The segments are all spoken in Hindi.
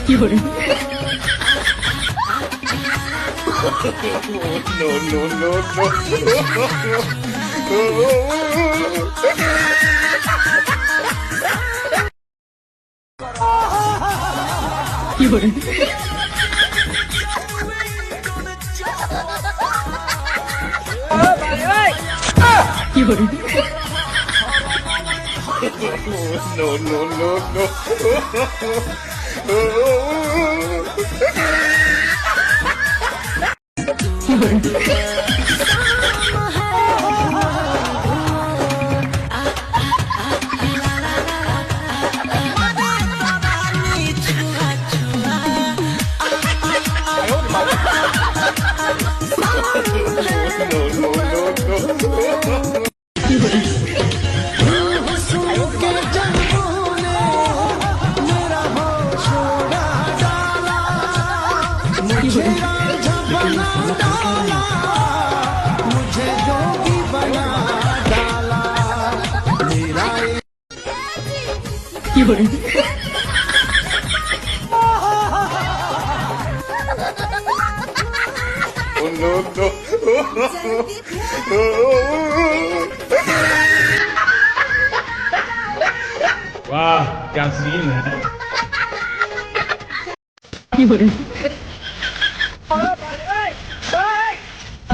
有人， No, no, no, no. 有人， 有人， No, no, no, no. 有人， No, no, no, no. 有人， 有人， 有人， Oh, no, no. वाह क्या सीन है 有人，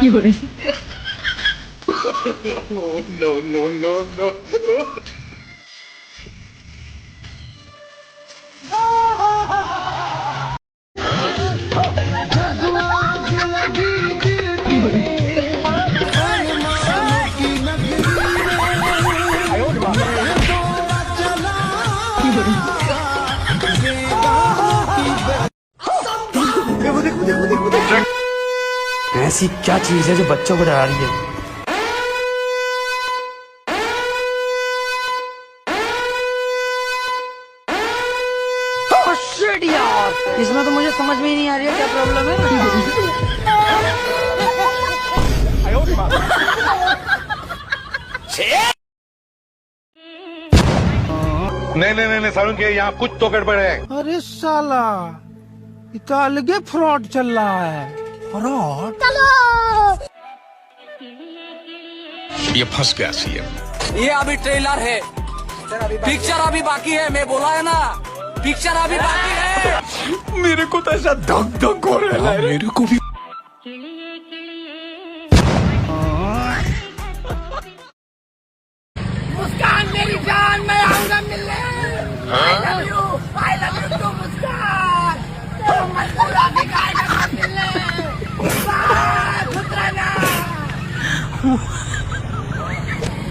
有人， Oh, no, no, no, no. ऐसी क्या चीज है जो बच्चों को डरा रही है? शिट यार, इसमें तो मुझे समझ में ही नहीं आ रही है क्या प्रॉब्लम है। नहीं नहीं नहीं सारुण के यहाँ कुछ तो गड़बड़ है। अरे साला इतना अलगे फ्रॉड चल रहा है। फ्रॉड ये फंस गया सीएम। ये अभी ट्रेलर है, पिक्चर अभी बाकी है। मैं बोला है ना, पिक्चर अभी बाकी है। मेरे को तो ऐसा धक धक हो रहा है। मेरे को भी। मुस्कान मेरी जान, मैं आऊंगा मिलने। I love you to मुस्कान। तो मजबूरा दिखाएगा मिलने। मुस्कान, खुद रहना।